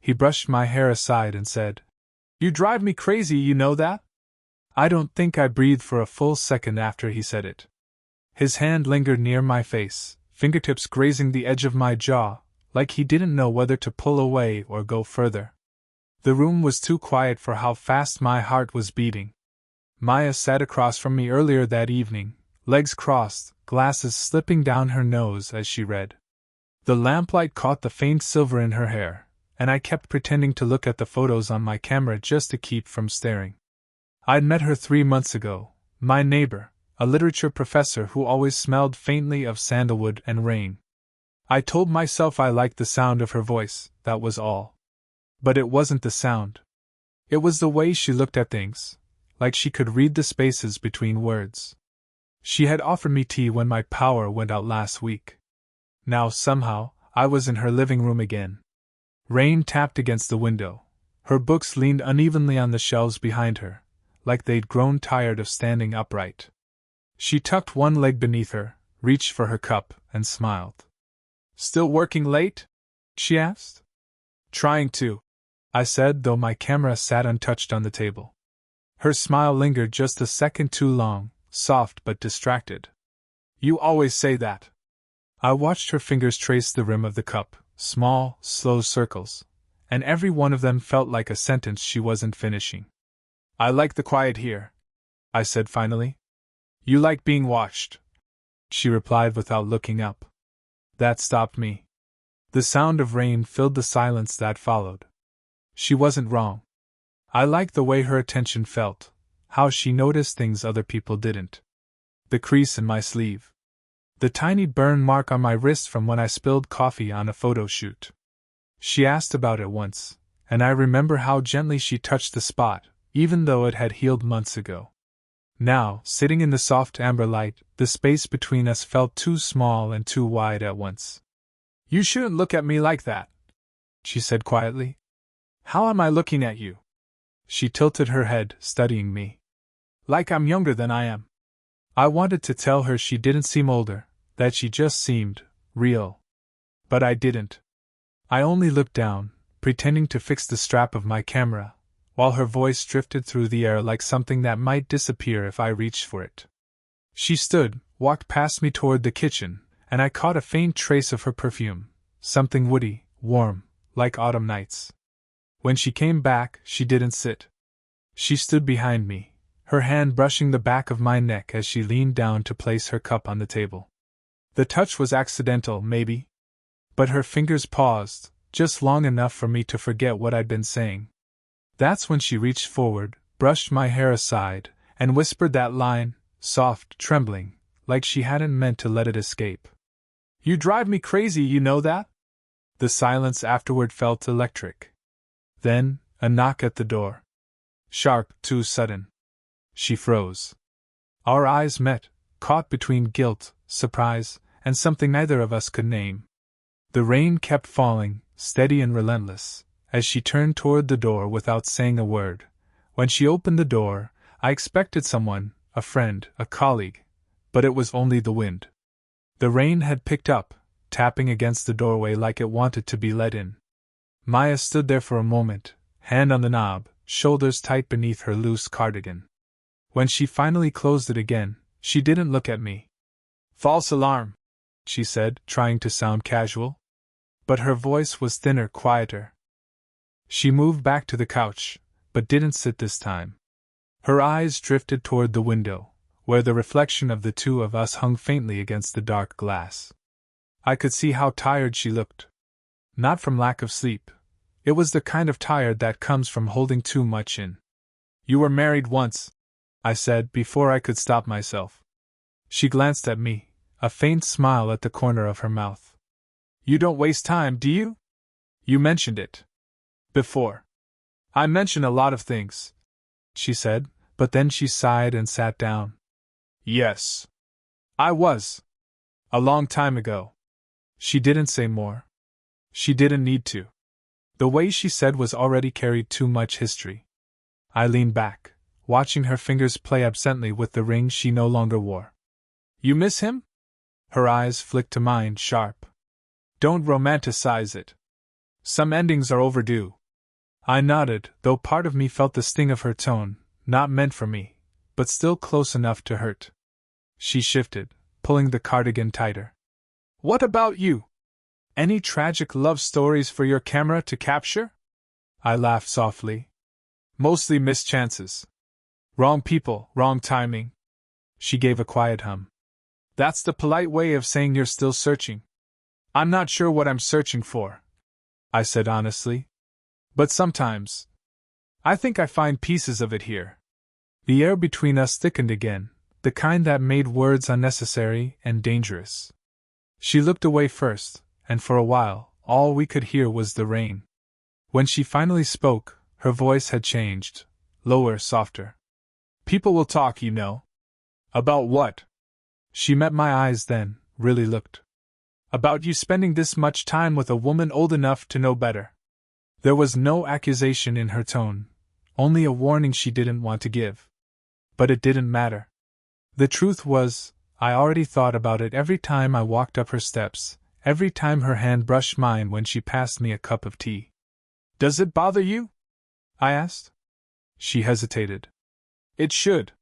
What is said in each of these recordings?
He brushed my hair aside and said, "You drive me crazy, you know that?" I don't think I breathed for a full second after he said it. His hand lingered near my face, fingertips grazing the edge of my jaw, like he didn't know whether to pull away or go further. The room was too quiet for how fast my heart was beating. Maya sat across from me earlier that evening, legs crossed, glasses slipping down her nose as she read. The lamplight caught the faint silver in her hair, and I kept pretending to look at the photos on my camera just to keep from staring. I'd met her 3 months ago, my neighbor, a literature professor who always smelled faintly of sandalwood and rain. I told myself I liked the sound of her voice, that was all. But it wasn't the sound. It was the way she looked at things, like she could read the spaces between words. She had offered me tea when my power went out last week. Now, somehow, I was in her living room again. Rain tapped against the window. Her books leaned unevenly on the shelves behind her, like they'd grown tired of standing upright. She tucked one leg beneath her, reached for her cup, and smiled. "Still working late?" she asked. "Trying to," I said, though my camera sat untouched on the table. Her smile lingered just a second too long, soft but distracted. "You always say that." I watched her fingers trace the rim of the cup, small, slow circles, and every one of them felt like a sentence she wasn't finishing. "I like the quiet here," I said finally. "You like being watched," she replied without looking up. That stopped me. The sound of rain filled the silence that followed. She wasn't wrong. I liked the way her attention felt, how she noticed things other people didn't. The crease in my sleeve. The tiny burn mark on my wrist from when I spilled coffee on a photo shoot. She asked about it once, and I remember how gently she touched the spot, even though it had healed months ago. Now, sitting in the soft amber light, the space between us felt too small and too wide at once. "You shouldn't look at me like that," she said quietly. "How am I looking at you?" She tilted her head, studying me. "Like I'm younger than I am." I wanted to tell her she didn't seem older, that she just seemed real. But I didn't. I only looked down, pretending to fix the strap of my camera, while her voice drifted through the air like something that might disappear if I reached for it. She stood, walked past me toward the kitchen, and I caught a faint trace of her perfume, something woody, warm, like autumn nights. When she came back, she didn't sit. She stood behind me, her hand brushing the back of my neck as she leaned down to place her cup on the table. The touch was accidental, maybe. But her fingers paused, just long enough for me to forget what I'd been saying. That's when she reached forward, brushed my hair aside, and whispered that line, soft, trembling, like she hadn't meant to let it escape. "You drive me crazy, you know that?" The silence afterward felt electric. Then, a knock at the door. Sharp, too sudden. She froze. Our eyes met, caught between guilt, surprise, and something neither of us could name. The rain kept falling, steady and relentless, as she turned toward the door without saying a word. When she opened the door, I expected someone, a friend, a colleague, but it was only the wind. The rain had picked up, tapping against the doorway like it wanted to be let in. Maya stood there for a moment, hand on the knob, shoulders tight beneath her loose cardigan. When she finally closed it again, she didn't look at me. "False alarm," she said, trying to sound casual. But her voice was thinner, quieter. She moved back to the couch, but didn't sit this time. Her eyes drifted toward the window, where the reflection of the two of us hung faintly against the dark glass. I could see how tired she looked. Not from lack of sleep. It was the kind of tired that comes from holding too much in. "You were married once," I said before I could stop myself. She glanced at me, a faint smile at the corner of her mouth. "You don't waste time, do you? You mentioned it before." "I mention a lot of things," she said, but then she sighed and sat down. "Yes. I was. A long time ago." She didn't say more. She didn't need to. The way she said was already carried too much history. I leaned back, watching her fingers play absently with the ring she no longer wore. "You miss him?" Her eyes flicked to mine, sharp. "Don't romanticize it." Some endings are overdue. I nodded, though part of me felt the sting of her tone, not meant for me, but still close enough to hurt. She shifted, pulling the cardigan tighter. What about you? Any tragic love stories for your camera to capture? I laughed softly. Mostly missed chances. Wrong people, wrong timing. She gave a quiet hum. That's the polite way of saying you're still searching. I'm not sure what I'm searching for, I said honestly. But sometimes, I think I find pieces of it here. The air between us thickened again, the kind that made words unnecessary and dangerous. She looked away first, and for a while, all we could hear was the rain. When she finally spoke, her voice had changed, lower, softer. People will talk, you know. About what? She met my eyes then, really looked. About you spending this much time with a woman old enough to know better. There was no accusation in her tone, only a warning she didn't want to give. But it didn't matter. The truth was, I already thought about it every time I walked up her steps, every time her hand brushed mine when she passed me a cup of tea. Does it bother you? I asked. She hesitated. It should.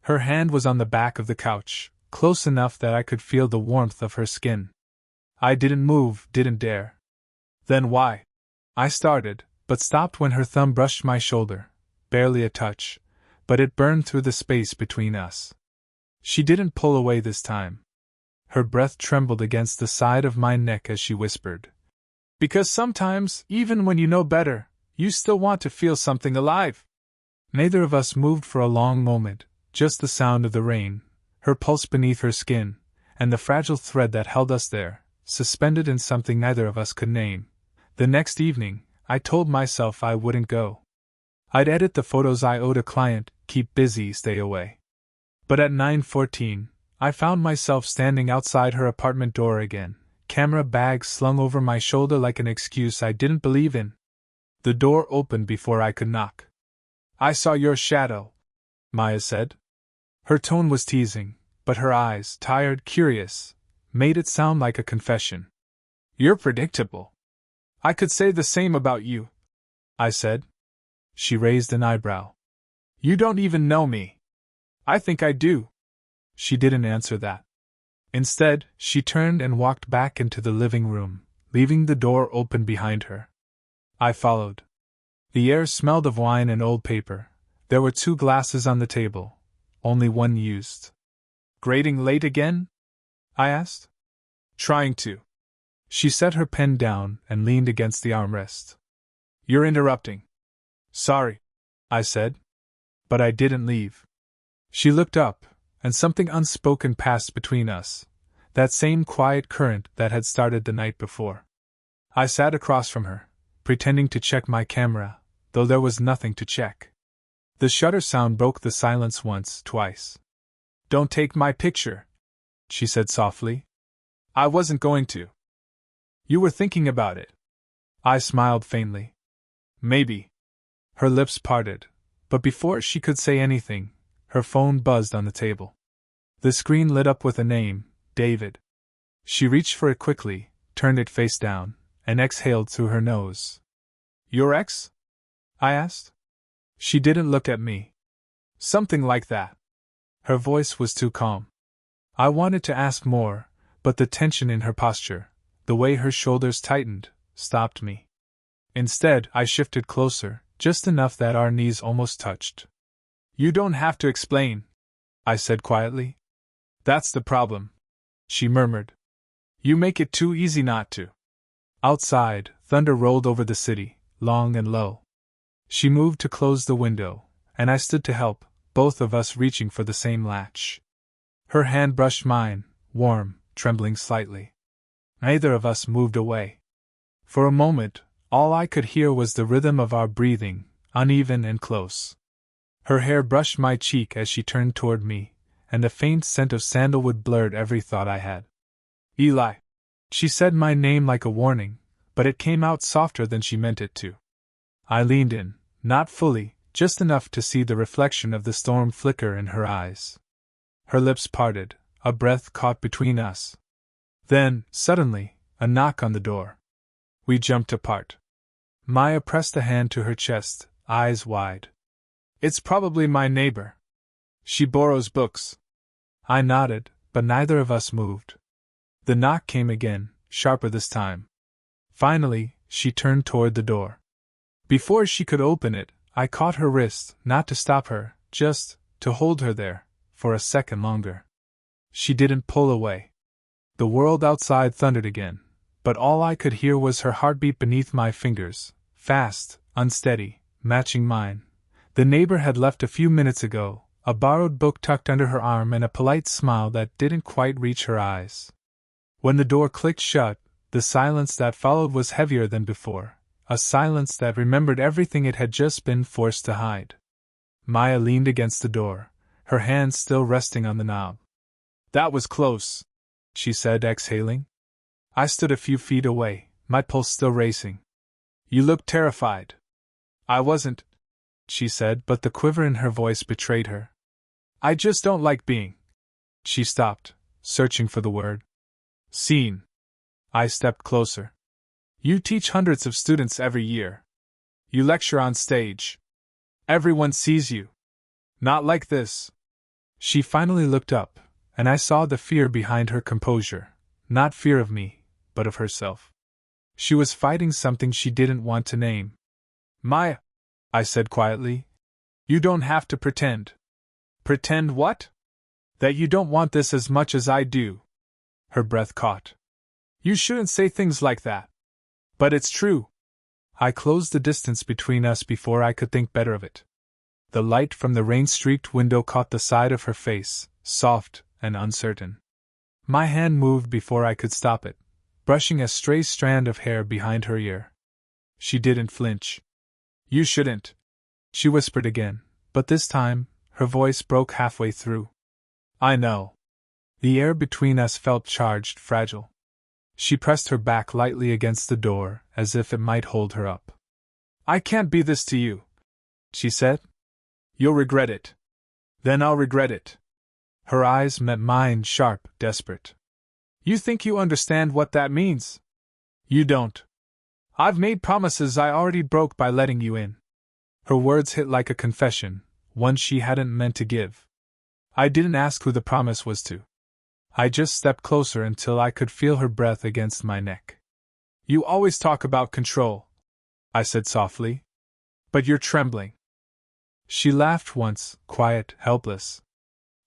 Her hand was on the back of the couch, close enough that I could feel the warmth of her skin. I didn't move, didn't dare. Then why? I started, but stopped when her thumb brushed my shoulder, barely a touch, but it burned through the space between us. She didn't pull away this time. Her breath trembled against the side of my neck as she whispered. Because sometimes, even when you know better, you still want to feel something alive. Neither of us moved for a long moment, just the sound of the rain, her pulse beneath her skin, and the fragile thread that held us there, suspended in something neither of us could name. The next evening, I told myself I wouldn't go. I'd edit the photos I owed a client, keep busy, stay away. But at 9:14, I found myself standing outside her apartment door again, camera bag slung over my shoulder like an excuse I didn't believe in. The door opened before I could knock. I saw your shadow, Maya said. Her tone was teasing, but her eyes, tired, curious, made it sound like a confession. You're predictable. I could say the same about you, I said. She raised an eyebrow. You don't even know me. I think I do. She didn't answer that. Instead, she turned and walked back into the living room, leaving the door open behind her. I followed. The air smelled of wine and old paper. There were 2 glasses on the table, only one used. Grading late again? I asked. Trying to. She set her pen down and leaned against the armrest. You're interrupting. Sorry, I said. But I didn't leave. She looked up, and something unspoken passed between us, that same quiet current that had started the night before. I sat across from her, pretending to check my camera, though there was nothing to check. The shutter sound broke the silence once, twice. Don't take my picture, she said softly. I wasn't going to. You were thinking about it. I smiled faintly. Maybe. Her lips parted, but before she could say anything, her phone buzzed on the table. The screen lit up with a name, David. She reached for it quickly, turned it face down, and exhaled through her nose. Your ex? I asked. She didn't look at me. Something like that. Her voice was too calm. I wanted to ask more, but the tension in her posture, the way her shoulders tightened, stopped me. Instead, I shifted closer, just enough that our knees almost touched. You don't have to explain, I said quietly. That's the problem, she murmured. You make it too easy not to. Outside, thunder rolled over the city, long and low. She moved to close the window, and I stood to help, both of us reaching for the same latch. Her hand brushed mine, warm, trembling slightly. Neither of us moved away. For a moment, all I could hear was the rhythm of our breathing, uneven and close. Her hair brushed my cheek as she turned toward me, and the faint scent of sandalwood blurred every thought I had. Eli. She said my name like a warning, but it came out softer than she meant it to. I leaned in, not fully, just enough to see the reflection of the storm flicker in her eyes. Her lips parted, a breath caught between us. Then, suddenly, a knock on the door. We jumped apart. Maya pressed a hand to her chest, eyes wide. It's probably my neighbor. She borrows books. I nodded, but neither of us moved. The knock came again, sharper this time. Finally, she turned toward the door. Before she could open it, I caught her wrist, not to stop her, just to hold her there, for a second longer. She didn't pull away. The world outside thundered again, but all I could hear was her heartbeat beneath my fingers, fast, unsteady, matching mine. The neighbor had left a few minutes ago, a borrowed book tucked under her arm and a polite smile that didn't quite reach her eyes. When the door clicked shut, the silence that followed was heavier than before, a silence that remembered everything it had just been forced to hide. Maya leaned against the door, her hands still resting on the knob. That was close, she said, exhaling. I stood a few feet away, my pulse still racing. You looked terrified. I wasn't, she said, but the quiver in her voice betrayed her. I just don't like being. She stopped, searching for the word. Seen. I stepped closer. You teach hundreds of students every year. You lecture on stage. Everyone sees you. Not like this. She finally looked up, and I saw the fear behind her composure, not fear of me, but of herself. She was fighting something she didn't want to name. Maya, I said quietly, you don't have to pretend. Pretend what? That you don't want this as much as I do. Her breath caught. You shouldn't say things like that. But it's true. I closed the distance between us before I could think better of it. The light from the rain-streaked window caught the side of her face, soft and uncertain. My hand moved before I could stop it, brushing a stray strand of hair behind her ear. She didn't flinch. You shouldn't, she whispered again, but this time, her voice broke halfway through. I know. The air between us felt charged, fragile. She pressed her back lightly against the door, as if it might hold her up. I can't be this to you, she said. You'll regret it. Then I'll regret it. Her eyes met mine, sharp, desperate. You think you understand what that means? You don't. I've made promises I already broke by letting you in. Her words hit like a confession, one she hadn't meant to give. I didn't ask who the promise was to. I just stepped closer until I could feel her breath against my neck. You always talk about control, I said softly. But you're trembling. She laughed once, quiet, helpless.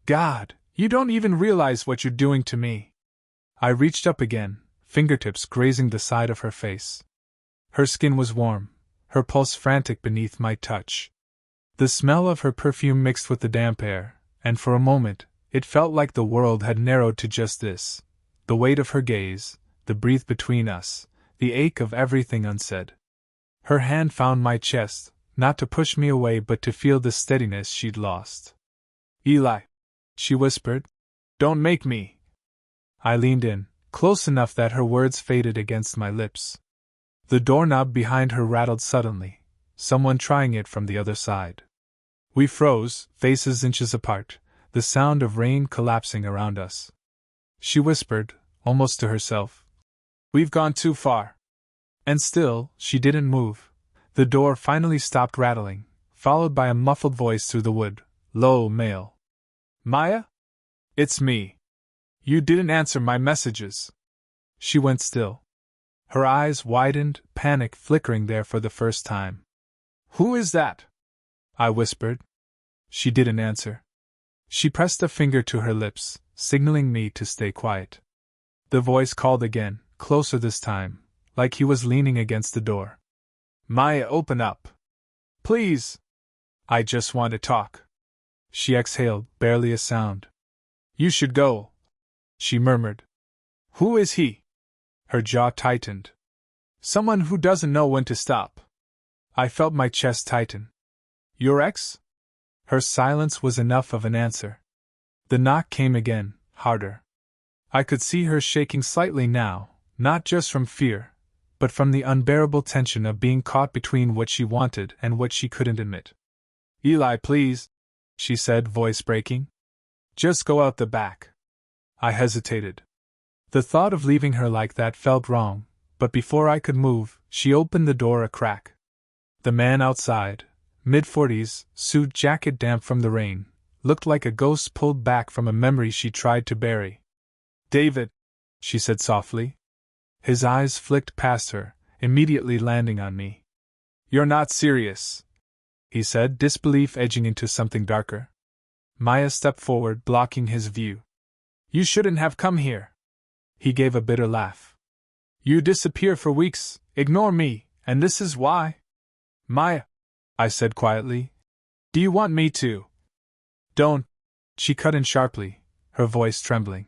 God, you don't even realize what you're doing to me. I reached up again, fingertips grazing the side of her face. Her skin was warm, her pulse frantic beneath my touch. The smell of her perfume mixed with the damp air, and for a moment, it felt like the world had narrowed to just this: the weight of her gaze, the breath between us, the ache of everything unsaid. Her hand found my chest, not to push me away but to feel the steadiness she'd lost. Eli, she whispered, don't make me. I leaned in, close enough that her words faded against my lips. The doorknob behind her rattled suddenly, someone trying it from the other side. We froze, faces inches apart, the sound of rain collapsing around us. She whispered, almost to herself, we've gone too far. And still, she didn't move. The door finally stopped rattling, followed by a muffled voice through the wood, low, male. Maya? It's me. You didn't answer my messages. She went still. Her eyes widened, panic flickering there for the first time. Who is that? I whispered. She didn't answer. She pressed a finger to her lips, signaling me to stay quiet. The voice called again, closer this time, like he was leaning against the door. Maya, open up. Please. I just want to talk. She exhaled, barely a sound. You should go, she murmured. Who is he? Her jaw tightened. Someone who doesn't know when to stop. I felt my chest tighten. Your ex? Her silence was enough of an answer. The knock came again, harder. I could see her shaking slightly now, not just from fear, but from the unbearable tension of being caught between what she wanted and what she couldn't admit. Eli, please, she said, voice breaking. Just go out the back. I hesitated. The thought of leaving her like that felt wrong, but before I could move, she opened the door a crack. The man outside, mid-40s, suit jacket damp from the rain, looked like a ghost pulled back from a memory she tried to bury. "David," she said softly. His eyes flicked past her, immediately landing on me. "You're not serious," he said, disbelief edging into something darker. Maya stepped forward, blocking his view. "You shouldn't have come here." He gave a bitter laugh. "You disappear for weeks, ignore me, and this is why?" "Maya," I said quietly. "Do you want me to?" "Don't," she cut in sharply, her voice trembling.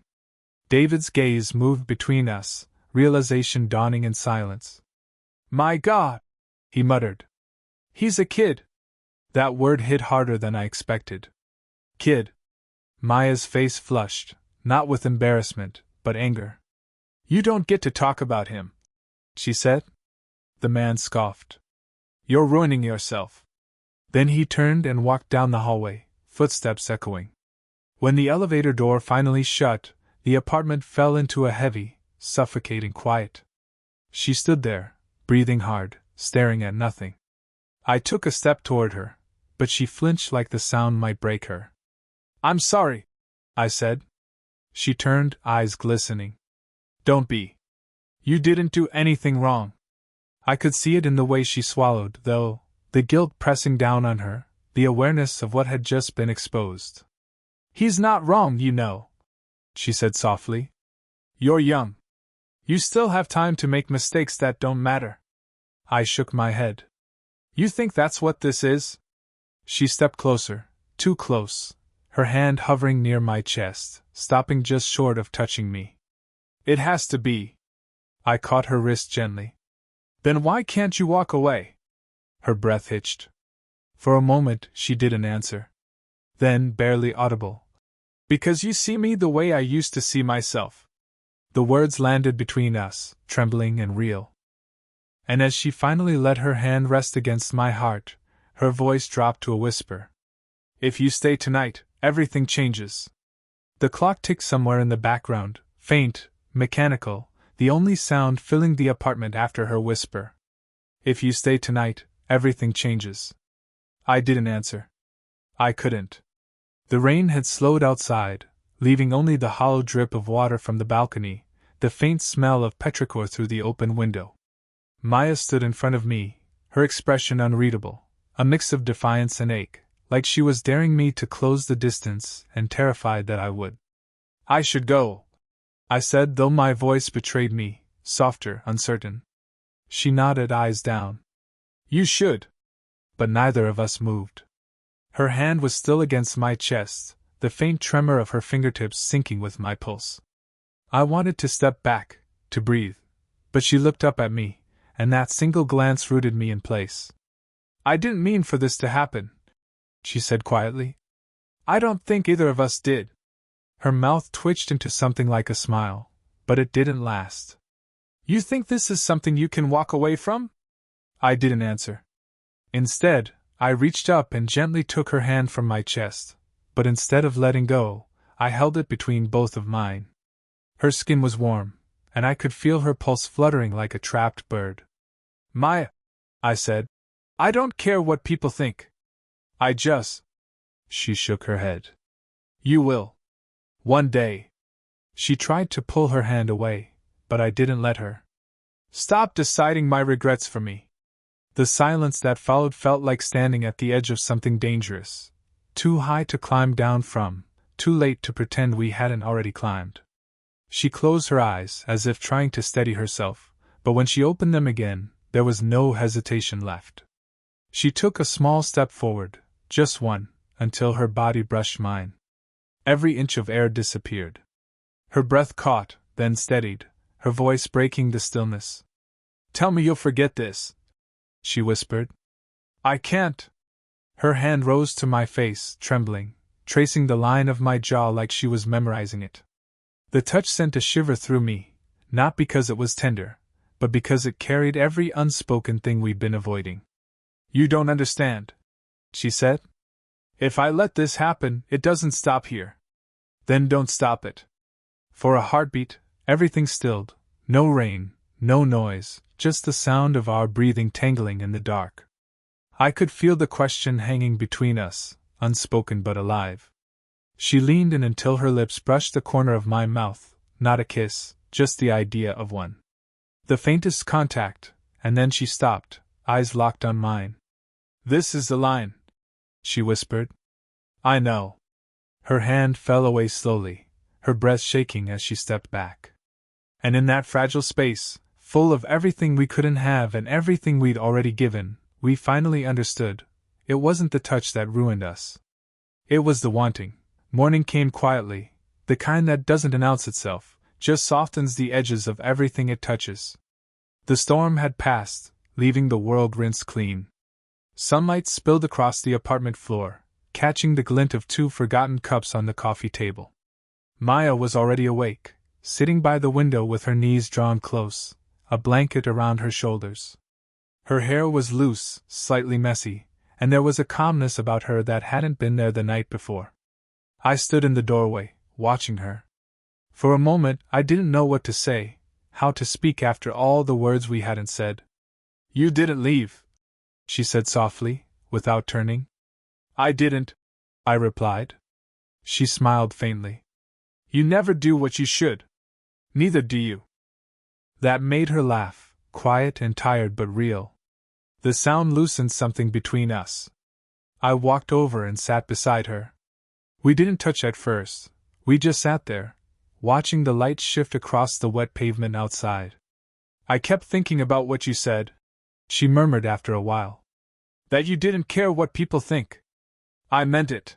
David's gaze moved between us, realization dawning in silence. "My God!" he muttered. "He's a kid." That word hit harder than I expected. "Kid." Maya's face flushed, not with embarrassment, but anger. "You don't get to talk about him," she said. The man scoffed. "You're ruining yourself." Then he turned and walked down the hallway, footsteps echoing. When the elevator door finally shut, the apartment fell into a heavy, suffocating quiet. She stood there, breathing hard, staring at nothing. I took a step toward her, but she flinched like the sound might break her. "I'm sorry," I said. She turned, eyes glistening. "Don't be. You didn't do anything wrong." I could see it in the way she swallowed, though, the guilt pressing down on her, the awareness of what had just been exposed. "He's not wrong, you know," she said softly. "You're young. You still have time to make mistakes that don't matter." I shook my head. "You think that's what this is?" She stepped closer, too close, her hand hovering near my chest, stopping just short of touching me. "It has to be." I caught her wrist gently. "Then why can't you walk away?" Her breath hitched. For a moment, she didn't answer. Then, barely audible, "Because you see me the way I used to see myself." The words landed between us, trembling and real. And as she finally let her hand rest against my heart, her voice dropped to a whisper. "If you stay tonight, everything changes." The clock ticked somewhere in the background, faint, mechanical, the only sound filling the apartment after her whisper. "If you stay tonight, everything changes." I didn't answer. I couldn't. The rain had slowed outside, leaving only the hollow drip of water from the balcony, the faint smell of petrichor through the open window. Maya stood in front of me, her expression unreadable, a mix of defiance and ache, like she was daring me to close the distance and terrified that I would. "I should go," I said, though my voice betrayed me, softer, uncertain. She nodded, eyes down. "You should." But neither of us moved. Her hand was still against my chest, the faint tremor of her fingertips syncing with my pulse. I wanted to step back, to breathe, but she looked up at me, and that single glance rooted me in place. "I didn't mean for this to happen," she said quietly. "I don't think either of us did." Her mouth twitched into something like a smile, but it didn't last. "You think this is something you can walk away from?" I didn't answer. Instead, I reached up and gently took her hand from my chest, but instead of letting go, I held it between both of mine. Her skin was warm, and I could feel her pulse fluttering like a trapped bird. "Maya," I said, "I don't care what people think. I just—" She shook her head. "You will. One day." She tried to pull her hand away, but I didn't let her. "Stop deciding my regrets for me." The silence that followed felt like standing at the edge of something dangerous, too high to climb down from, too late to pretend we hadn't already climbed. She closed her eyes as if trying to steady herself, but when she opened them again, there was no hesitation left. She took a small step forward, just one, until her body brushed mine. Every inch of air disappeared. Her breath caught, then steadied, her voice breaking the stillness. "Tell me you'll forget this," she whispered. "I can't." Her hand rose to my face, trembling, tracing the line of my jaw like she was memorizing it. The touch sent a shiver through me, not because it was tender, but because it carried every unspoken thing we'd been avoiding. "You don't understand," she said. "If I let this happen, it doesn't stop here. Then don't stop it." For a heartbeat, everything stilled, no rain, No noise, just the sound of our breathing tangling in the dark. I could feel the question hanging between us, unspoken but alive. She leaned in until her lips brushed the corner of my mouth, not a kiss, just the idea of one. The faintest contact, and then she stopped, eyes locked on mine. "This is the line," she whispered. "I know." Her hand fell away slowly, her breath shaking as she stepped back. And in that fragile space, full of everything we couldn't have and everything we'd already given, we finally understood. It wasn't the touch that ruined us. It was the wanting. Morning came quietly, the kind that doesn't announce itself, just softens the edges of everything it touches. The storm had passed, leaving the world rinsed clean. Sunlight spilled across the apartment floor, catching the glint of 2 forgotten cups on the coffee table. Maya was already awake, sitting by the window with her knees drawn close, a blanket around her shoulders. Her hair was loose, slightly messy, and there was a calmness about her that hadn't been there the night before. I stood in the doorway, watching her. For a moment I didn't know what to say, how to speak after all the words we hadn't said. "You didn't leave," she said softly, without turning. "I didn't," I replied. She smiled faintly. "You never do what you should. Neither do you." That made her laugh, quiet and tired but real. The sound loosened something between us. I walked over and sat beside her. We didn't touch at first, we just sat there, watching the light shift across the wet pavement outside. "I kept thinking about what you said," she murmured after a while. "That you didn't care what people think. I meant it."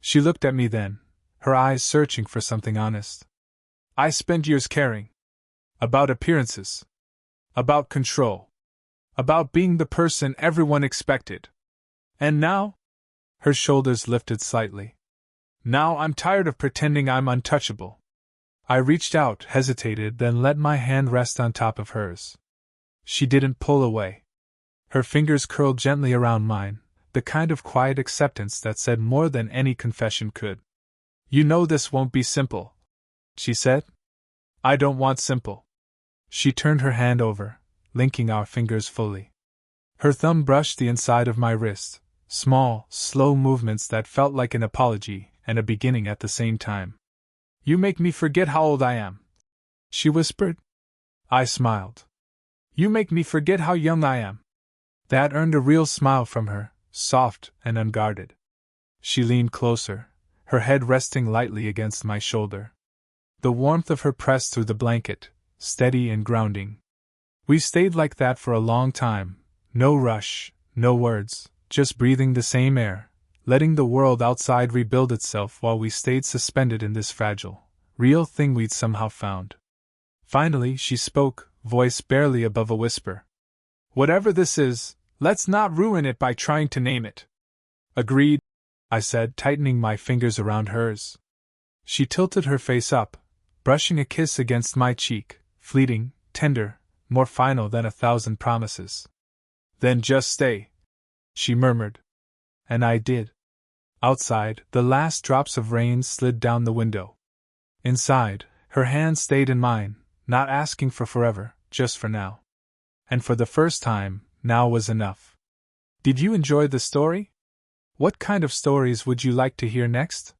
She looked at me then, her eyes searching for something honest. "I spent years caring. About appearances. About control. About being the person everyone expected. And now?" Her shoulders lifted slightly. "Now I'm tired of pretending I'm untouchable." I reached out, hesitated, then let my hand rest on top of hers. She didn't pull away. Her fingers curled gently around mine, the kind of quiet acceptance that said more than any confession could. "You know this won't be simple," she said. "I don't want simple." She turned her hand over, linking our fingers fully. Her thumb brushed the inside of my wrist, small, slow movements that felt like an apology and a beginning at the same time. "You make me forget how old I am," she whispered. I smiled. "You make me forget how young I am." That earned a real smile from her, soft and unguarded. She leaned closer, her head resting lightly against my shoulder. The warmth of her pressed through the blanket, steady and grounding. We stayed like that for a long time, no rush, no words, just breathing the same air, letting the world outside rebuild itself while we stayed suspended in this fragile, real thing we'd somehow found. Finally she spoke, voice barely above a whisper. "Whatever this is, let's not ruin it by trying to name it." "Agreed," I said, tightening my fingers around hers. She tilted her face up, brushing a kiss against my cheek, fleeting, tender, more final than 1,000 promises. "Then just stay," she murmured. And I did. Outside, the last drops of rain slid down the window. Inside, her hand stayed in mine, not asking for forever, just for now. And for the first time, now was enough. Did you enjoy the story? What kind of stories would you like to hear next?